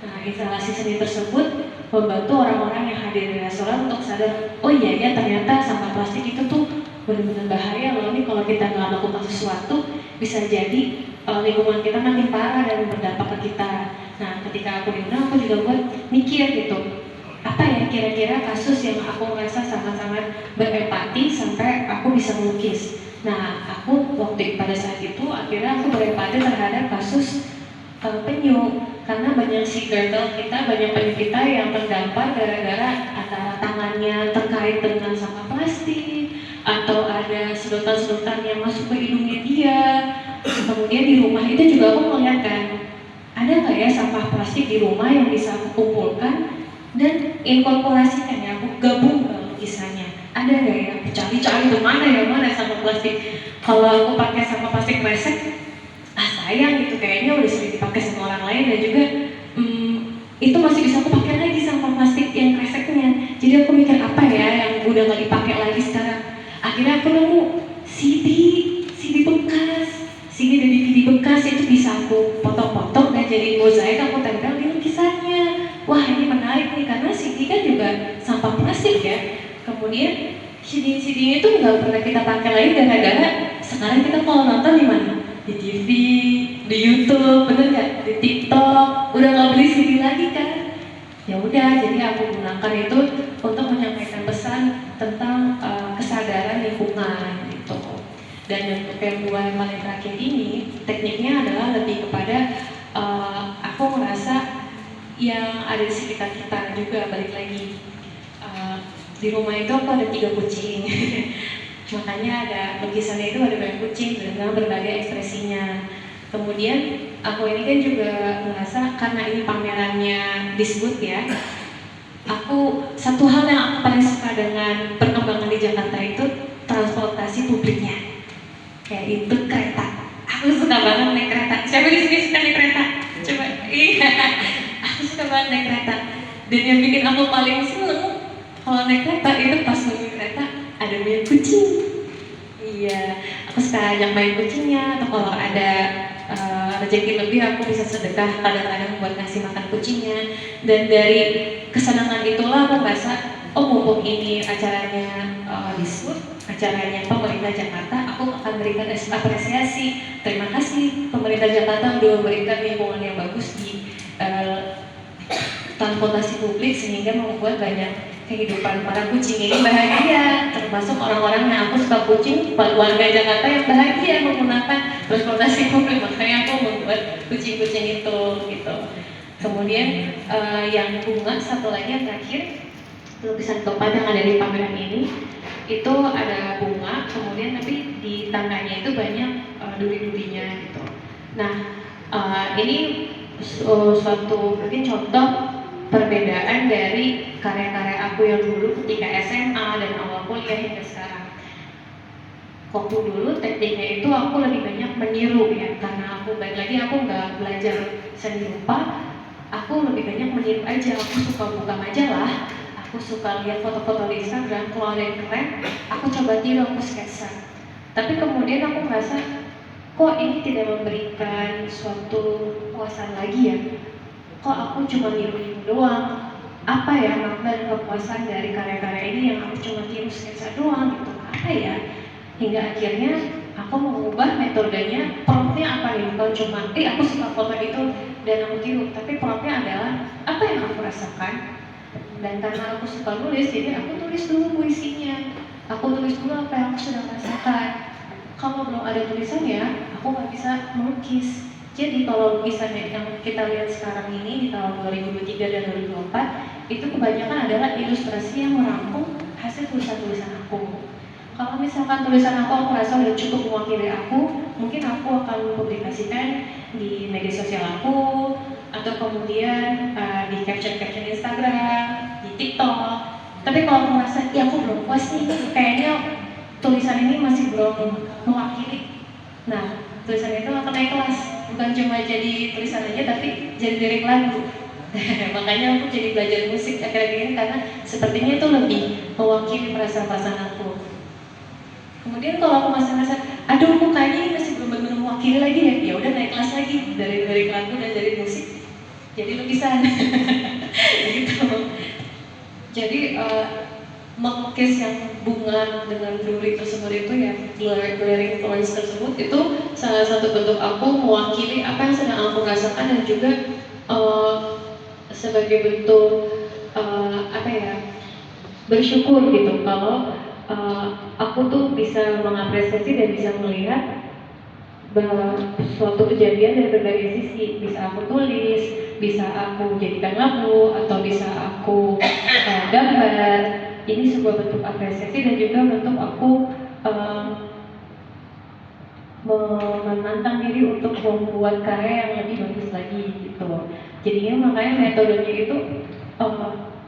Nah, instalasi seni tersebut membantu orang-orang yang hadir di restoran untuk sadar, oh iya ya ternyata sampah plastik itu tuh benar-benar bahaya loh, nih kalau kita nggak melakukan sesuatu bisa jadi lingkungan kita makin parah dan berdampak ke kita. Nah, ketika aku diundang, aku juga buat mikir gitu, apa ya kira-kira kasus yang aku merasa sangat-sangat berempati sampai aku bisa melukis. Nah, aku pada saat itu akhirnya aku berempati terhadap kasus penyu, karena banyak sea turtle kita, banyak penyu kita yang terdampar gara-gara antara tangannya terkait dengan sampah plastik atau ada sedotan-sedotan yang masuk ke hidungnya dia. Kemudian di rumah itu juga aku melihat kan, ada nggak ya sampah plastik di rumah yang bisa aku kumpulkan dan inkorporasikan ya, aku gabung ke lukisannya. Ada nggak ya, cari-cari tuh mana ya, mana sampah plastik. Kalau aku pakai sampah plastik kresek, sayang gitu, kayaknya udah sering dipakai sama orang lain, dan juga itu masih bisa aku pakai lagi sampah plastik yang kreseknya. Jadi aku mikir apa ya yang udah nggak dipakai lagi sekarang. Akhirnya aku nemu CD bekas, CD dan DVD bekas, itu bisa aku potong-potong dan jadi mozaik, aku tempel di lukisannya. Wah, ini menarik nih, karena CD kan juga sampah plastik ya. Kemudian CD itu nggak pernah kita pakai lagi gara-gara sekarang kita kalau nonton di mana? Di TV, di YouTube, bener nggak? Di TikTok, udah nggak beli CD lagi kan? Ya udah, jadi aku gunakan itu untuk menyampaikan pesan tentang kesadaran lingkungan Dan untuk yang dua yang paling terakhir ini, tekniknya adalah lebih kepada aku merasa yang ada di sekitar kita juga, balik lagi. Di rumah itu aku ada 3 kucing, makanya ada lukisannya itu ada banyak kucing dengan berbagai ekspresinya. Kemudian aku ini kan juga merasa karena ini pamerannya disebut ya, aku satu hal yang aku paling suka dengan perkembangan di Jakarta itu transportasi publiknya. Kayak itu kereta. Aku suka banget naik kereta. Siapa di sini suka naik kereta? Coba. Iya. Aku suka banget naik kereta. Dan yang bikin aku paling seneng kalau naik kereta itu pas nunggu kereta ada banyak kucing. Iya. Aku suka ajak main kucingnya. Atau kalau ada rezeki lebih aku bisa sedekah kadang-kadang buat ngasih makan kucingnya. Dan dari kesenangan itulah aku merasa, oh mumpung ini acaranya disebut acaranya pemerintah Jakarta, aku akan berikan apresiasi. Terima kasih pemerintah Jakarta sudah memberikan lingkungan yang bagus di transportasi publik sehingga membuat banyak kehidupan para kucing ini bahagia, termasuk orang-orang yang aku suka kucing, warga Jakarta yang bahagia menggunakan transportasi publik, makanya aku membuat kucing-kucing itu gitu. Kemudian yang bunga satu lagi yang terakhir, lukisan keempat yang ada di pameran ini itu ada bunga, kemudian tapi di tangannya itu banyak duri-durinya gitu. Nah ini suatu mungkin contoh perbedaan dari karya-karya aku yang dulu ketika SMA dan awal kuliah hingga sekarang. Waktu dulu tekniknya itu aku lebih banyak meniru ya, karena aku balik lagi aku nggak belajar seni rupa, aku lebih banyak meniru aja. Aku suka buka majalah, aku suka lihat foto-foto di Instagram, kalau ada yang keren, aku coba tiru, aku sketsa. Tapi kemudian aku merasa, kok ini tidak memberikan suatu kepuasan lagi ya? Kok aku cuma niru doang? Apa ya makna dan kepuasan dari karya-karya ini yang aku cuma tiru sketsa doang gitu? Apa ya? Hingga akhirnya aku mengubah metodenya, promptnya apa nih? Bukan cuma, aku suka foto itu dan aku tiru, tapi promptnya adalah apa yang aku rasakan. Dan karena aku suka nulis, jadi aku tulis dulu puisinya. Aku tulis dulu apa yang aku sedang rasakan. Kalau belum ada tulisannya, aku nggak bisa melukis. Jadi kalau lukisannya yang kita lihat sekarang ini di tahun 2023 dan 2024, itu kebanyakan adalah ilustrasi yang merangkum hasil tulisan-tulisan aku. Kalau misalkan tulisan aku merasa udah cukup mewakili aku, mungkin aku akan mempublikasikan di media sosial aku, atau kemudian di caption-caption Instagram, di TikTok. Tapi kalau aku merasa, ya aku belum puas nih, kayaknya tulisan ini masih belum mewakili. Nah, tulisan itu akan naik kelas, bukan cuma jadi tulisan aja, tapi jadi lirik lagu. Makanya aku jadi belajar musik akhir-akhir ini karena sepertinya itu lebih mewakili perasaan-perasaan aku. Kemudian kalau aku masih merasa, aduh kok kayaknya ini masih belum benar mewakili lagi ya udah naik kelas lagi dari lirik lagu dan dari musik jadi lukisan. Gitu. Jadi melukis yang bunga dengan duri tersebut itu ya, glaring flowers tersebut itu salah satu bentuk aku mewakili apa yang sedang aku rasakan dan juga sebagai bentuk bersyukur gitu kalau aku tuh bisa mengapresiasi dan bisa melihat suatu kejadian dari berbagai sisi. Bisa aku tulis, bisa aku jadikan lagu, atau bisa aku gambar. Ini sebuah bentuk apresiasi dan juga bentuk aku menantang diri untuk membuat karya yang lebih bagus lagi gitu. Jadinya makanya metodenya itu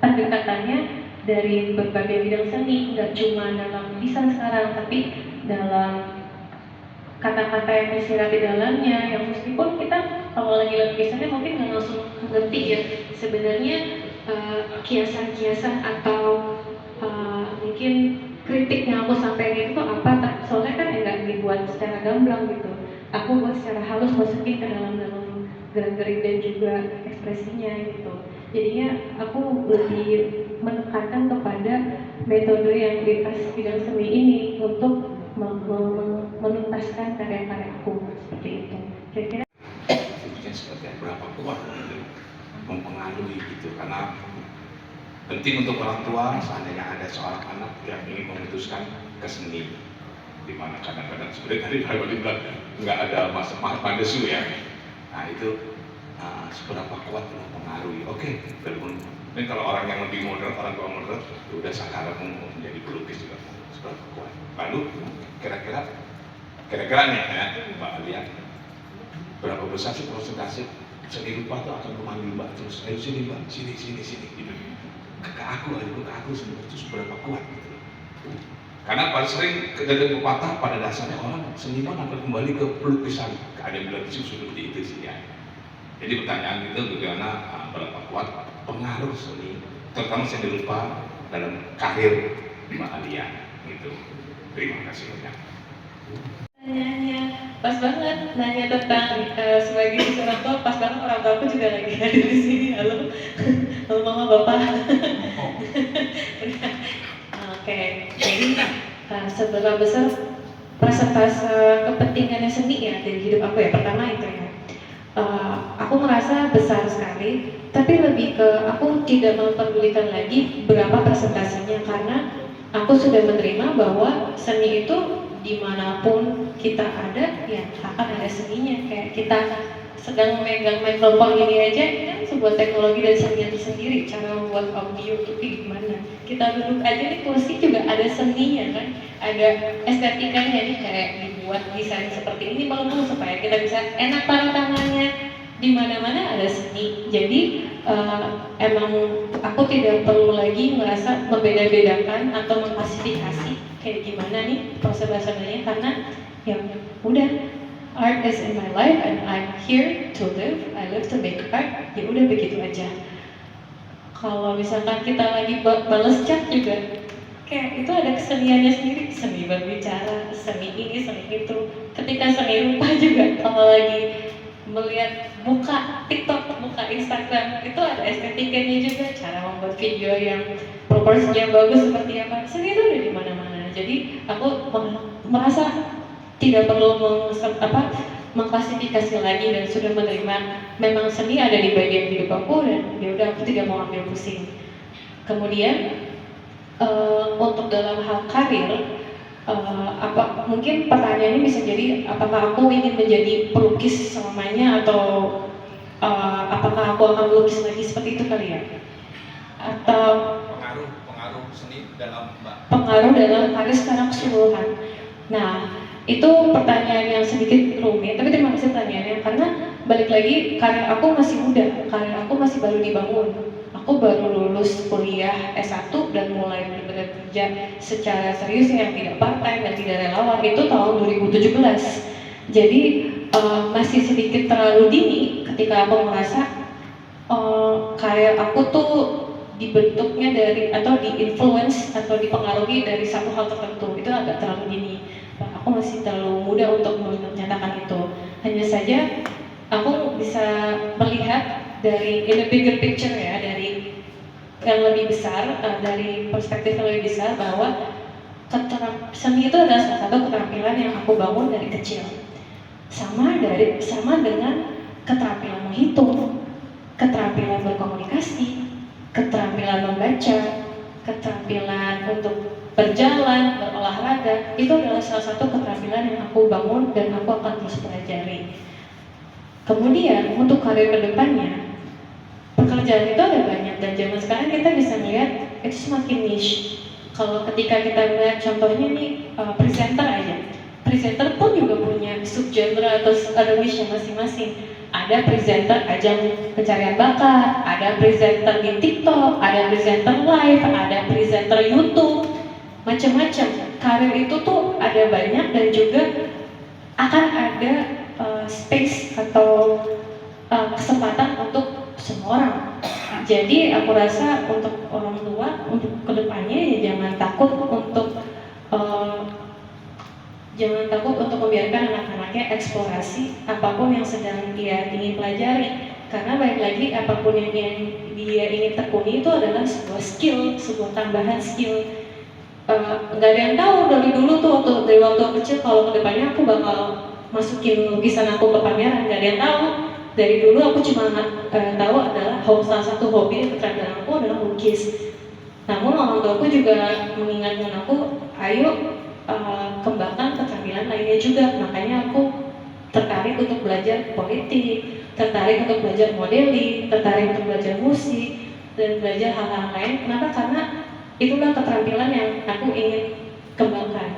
pendekatannya dari berbagai bidang seni, nggak cuma dalam lukisan sekarang, tapi dalam kata-kata yang tersirat di dalamnya, yang meskipun kita kalau lagi lukisannya mungkin nggak langsung ngerti ya sebenarnya kiasan-kiasan atau mungkin kritik yang aku sampaikan itu apa, soalnya kan nggak dibuat secara gamblang gitu. Aku buat secara halus, masukin ke dalam gerak-gerik dan juga ekspresinya gitu. Jadinya aku lebih menekankan kepada metode yang di bidang seni ini untuk menuntaskan karya-karya aku seperti itu. Kira-kira seperti berapa kuat mempengaruhi gitu, karena penting untuk orang tua seandainya ada seorang anak yang ingin memutuskan ke seni, di mana kadang-kadang sebenarnya tadi Pak Wali bilang nggak ada pada su ya. Nah itu seberapa kuat mempengaruhi. Oke, dan kalau orang yang lebih modern, orang tua modern, udah saudaramu menjadi pelukis juga seberapa kuat. Lalu kira-kira nih ya Mbak lihat berapa besar sih persentase seni rupa itu akan memanggil Mbak terus, ayo sini Mbak, sini gitu. Ke aku itu seberapa kuat gitu. Karena paling sering kejadian pepatah pada dasarnya orang seniman akan kembali ke pelukisan. Ada yang bilang seperti itu sih ya. Jadi pertanyaan itu bagaimana berapa kuat pengaruh seni, terutama seni rupa dalam karir Mbak Alia gitu. Terima kasih banyak. Pertanyaannya pas banget, nanya tentang sebagai orang tua, pas banget orang tua aku juga lagi ada di sini. Halo, halo mama bapak. Oke, jadi seberapa besar persentase kepentingannya seni ya dari hidup aku ya, pertama itu ya. Aku merasa besar sekali, tapi lebih ke aku tidak memperdulikan lagi berapa persentasenya karena aku sudah menerima bahwa seni itu dimanapun kita ada ya akan ada seninya. Kayak kita sedang memegang mikrofon ini aja kan sebuah teknologi dan seni tersendiri. Cara membuat audio itu gimana, kita duduk aja di kursi juga ada seninya kan, ada estetikanya nih, kayak dibuat desain seperti ini bagus supaya kita bisa enak taruh tangannya. Di mana-mana ada seni. Jadi emang aku tidak perlu lagi merasa membeda-bedakan atau mengklasifikasi kayak gimana nih proses-prosesnya, karena ya udah, art is in my life and I'm here to live. I live to make art. Ya udah begitu aja. Kalau misalkan kita lagi balas chat juga, kayak itu ada keseniannya sendiri, seni berbicara, seni ini, seni itu. Ketika seni rupa juga, kalau lagi melihat muka TikTok, muka Instagram, itu ada estetikanya juga, cara membuat video yang proporsinya bagus seperti apa. Seni itu ada di mana-mana. Jadi aku merasa tidak perlu mengklasifikasi lagi dan sudah menerima memang seni ada di bagian hidup aku dan ya udah aku tidak mau ambil pusing. Kemudian untuk dalam hal karir, mungkin pertanyaannya bisa jadi apakah aku ingin menjadi pelukis selamanya atau apakah aku akan melukis lagi seperti itu kali ya, atau pengaruh seni dalam pengaruh dalam karir secara keseluruhan. Nah, itu pertanyaan yang sedikit rumit, tapi terima kasih pertanyaannya, karena balik lagi karir aku masih muda, karir aku masih baru dibangun. Aku baru lulus kuliah S1 dan mulai benar-benar kerja secara serius yang tidak part-time dan tidak relawan itu tahun 2017. Jadi masih sedikit terlalu dini ketika aku merasa karir aku tuh dibentuknya dari atau di-influence atau dipengaruhi dari satu hal tertentu. Itu agak terlalu dini. Aku masih terlalu muda untuk menyatakan itu. Hanya saja aku bisa melihat dari in the bigger picture ya, dari yang lebih besar, dari perspektif yang lebih besar, bahwa seni itu adalah salah satu keterampilan yang aku bangun dari kecil. Sama dengan keterampilan menghitung, keterampilan berkomunikasi, keterampilan membaca, keterampilan untuk berjalan, berolahraga, itu adalah salah satu keterampilan yang aku bangun dan aku akan terus pelajari. Kemudian untuk karir kedepannya, pekerjaan itu ada banyak dan zaman sekarang kita bisa melihat itu semakin niche. Kalau ketika kita melihat contohnya nih presenter aja, presenter pun juga punya subgenre atau ada niche masing-masing. Ada presenter ajang pencarian bakat, ada presenter di TikTok, ada presenter live, ada presenter YouTube, macam-macam. Karir itu tuh ada banyak dan juga akan ada space atau kesempatan untuk semua orang. Jadi aku rasa untuk orang tua, untuk kedepannya ya jangan takut untuk membiarkan anak-anaknya eksplorasi apapun yang sedang dia ingin pelajari. Karena balik lagi apapun yang dia ingin tekuni itu adalah sebuah skill, sebuah tambahan skill. Nggak ada yang tahu dari dulu tuh dari waktu kecil kalau kedepannya aku bakal masukin lukisan aku ke pameran, nggak ada yang tahu. Dari dulu aku cuma tahu adalah salah satu hobi keterampilan aku adalah melukis. Namun orang tua aku juga mengingatkan aku, ayo kembangkan keterampilan lainnya juga. Makanya aku tertarik untuk belajar politik, tertarik untuk belajar modeling, tertarik untuk belajar musik, dan belajar hal-hal lain. Kenapa? Karena itulah keterampilan yang aku ingin kembangkan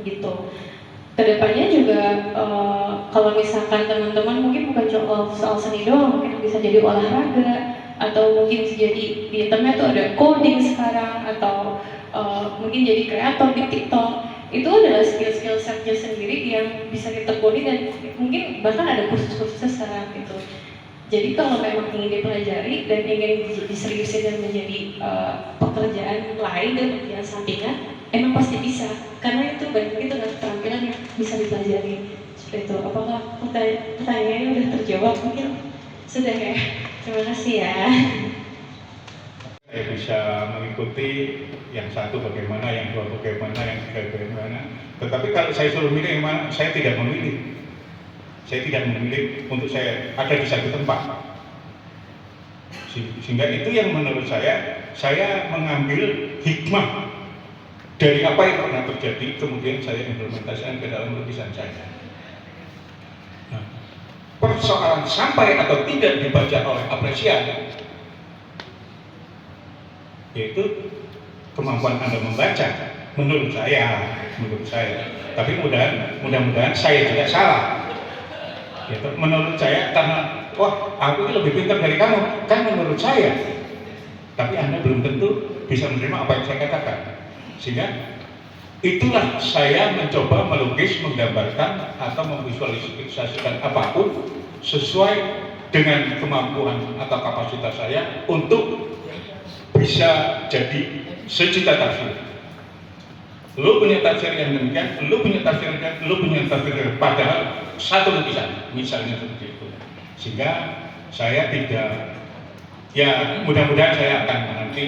gitu. Kedepannya juga kalau misalkan teman-teman mungkin bukan soal seni doang, mungkin bisa jadi olahraga, atau mungkin bisa jadi di internet tuh ada coding sekarang, atau mungkin jadi kreator di TikTok. Itu adalah skill-skill setnya sendiri yang bisa ditekuni, dan mungkin bahkan ada kursus-kursusnya sekarang gitu. Jadi kalau memang ingin dipelajari dan ingin diseriusin dan menjadi pekerjaan lain dan pekerjaan sampingan, emang pasti bisa, karena itu banyak itu keterampilan yang bisa dipelajari. Seperti itu. Apakah pertanyaannya udah terjawab? Mungkin sudah ya. Terima kasih ya. Saya bisa mengikuti yang satu bagaimana, yang dua bagaimana, yang tiga bagaimana. Tetapi kalau saya suruh milih yang mana, saya tidak memilih. Saya tidak memilih untuk saya ada di satu tempat. Sehingga itu yang menurut saya mengambil hikmah dari apa yang pernah terjadi, kemudian saya implementasikan ke dalam lukisan saya. Nah, persoalan sampai atau tidak dibaca oleh apresiasi, yaitu kemampuan Anda membaca, menurut saya. Tapi mudah-mudahan saya tidak salah. Gitu. Menurut saya, karena wah aku ini lebih pintar dari kamu, kan menurut saya. Tapi Anda belum tentu bisa menerima apa yang saya katakan. Sehingga itulah saya mencoba melukis, menggambarkan atau memvisualisasikan apapun sesuai dengan kemampuan atau kapasitas saya untuk bisa jadi sejuta tafsir. Lu punya tafsir yang demikian, lu punya tafsir yang, lu punya tafsir yang, padahal satu lukisan, misalnya seperti itu. Sehingga saya tidak, ya mudah-mudahan saya akan nanti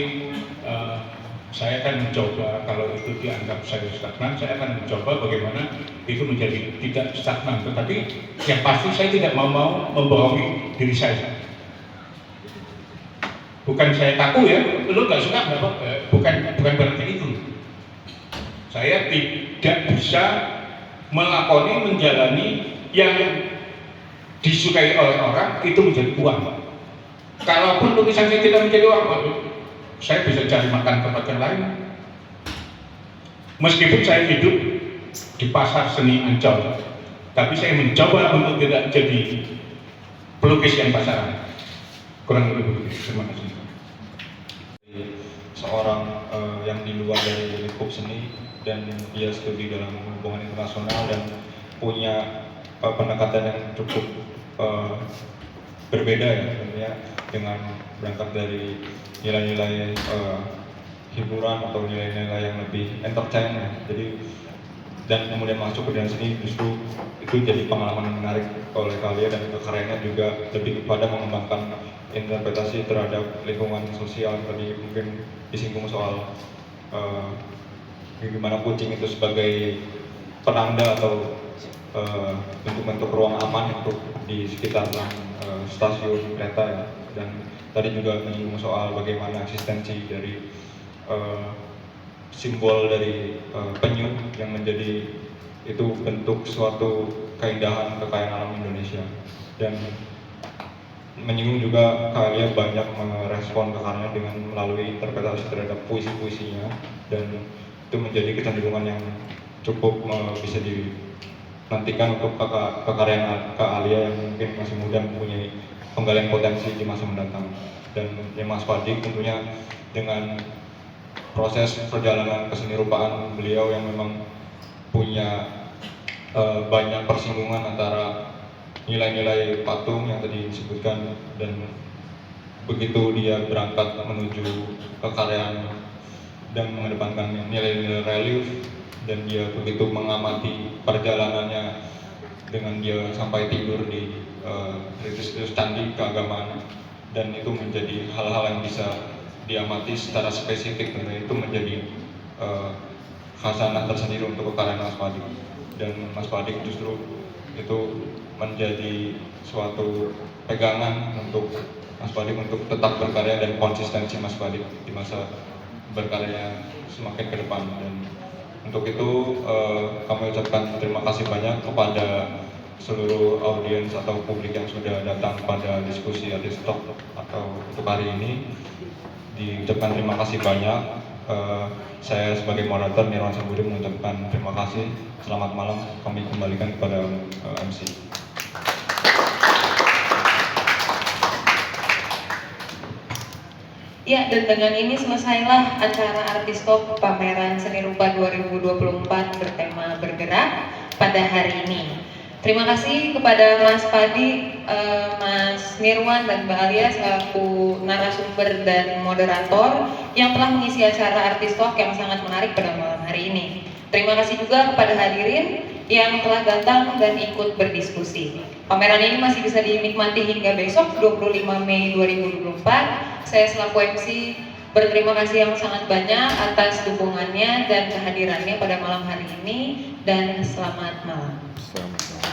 saya akan mencoba, kalau itu dianggap saya stagnan, saya akan mencoba bagaimana itu menjadi tidak stagnan. Tetapi yang pasti saya tidak mau membohongi diri saya. Bukan saya kaku ya, lu nggak suka nggak apa, bukan berarti itu. Saya tidak bisa melakoni, menjalani yang disukai oleh orang itu menjadi uang. Kalaupun lukisan saya tidak menjadi uang, saya bisa cari makan tempat yang lain. Meskipun saya hidup di pasar seni Ancol, tapi saya mencoba untuk tidak jadi pelukis yang pasaran. Kurang lebih begitu. Terima kasih. Seorang yang di luar dari lingkup seni dan dia studi dalam hubungan internasional dan punya pendekatan yang cukup berbeda ya sebenarnya, dengan berangkat dari nilai-nilai hiburan atau nilai-nilai yang lebih entertain ya. Jadi dan kemudian masuk ke dunia seni, justru itu jadi pengalaman yang menarik oleh kalian, dan karyanya juga lebih kepada mengembangkan interpretasi terhadap lingkungan sosial. Tadi mungkin disinggung soal bagaimana kucing itu sebagai penanda atau bentuk-bentuk ruang aman untuk di sekitar stasiun kereta ya. Dan tadi juga menyinggung soal bagaimana eksistensi dari simbol dari penyu yang menjadi itu bentuk suatu keindahan kekayaan alam Indonesia. Dan menyinggung juga kalian banyak merespon ke karyanya dengan melalui interpretasi terhadap puisi-puisinya, dan itu menjadi kecenderungan yang cukup bisa dinantikan untuk kekaryaan Kak Alia yang mungkin masih muda, mempunyai penggalian potensi di masa mendatang. Dan Mas Fadli tentunya dengan proses perjalanan kesenirupan beliau yang memang punya banyak persinggungan antara nilai-nilai patung yang tadi disebutkan, dan begitu dia berangkat menuju kekaryaan dan mengedepankan nilai-nilai relief, dan dia begitu mengamati perjalanannya dengan dia sampai tidur di situs candi keagamaan, dan itu menjadi hal-hal yang bisa diamati secara spesifik, dan itu menjadi khasanah tersendiri untuk kekaryaan Mas Fadli. Dan Mas Fadli justru itu menjadi suatu pegangan untuk Mas Fadli untuk tetap berkarya, dan konsistensi Mas Fadli di masa berkarya semakin ke depan. Dan Untuk itu kami ucapkan terima kasih banyak kepada seluruh audiens atau publik yang sudah datang pada diskusi Artis Talk atau untuk hari ini. Diucapkan terima kasih banyak. Saya sebagai moderator Nirwan Sambudi mengucapkan terima kasih. Selamat malam. Kami kembalikan kepada MC. Ya, dan dengan ini selesailah acara Artis Talk pameran Seni Rupa 2024 bertema bergerak pada hari ini. Terima kasih kepada Mas Padi, Mas Nirwan dan Mbak Alia selaku narasumber dan moderator yang telah mengisi acara Artis Talk yang sangat menarik pada malam hari ini. Terima kasih juga kepada hadirin yang telah datang dan ikut berdiskusi. Pameran ini masih bisa dinikmati hingga besok 25 Mei 2024. Saya selaku MC berterima kasih yang sangat banyak atas dukungannya dan kehadirannya pada malam hari ini, dan selamat malam. Selamat malam.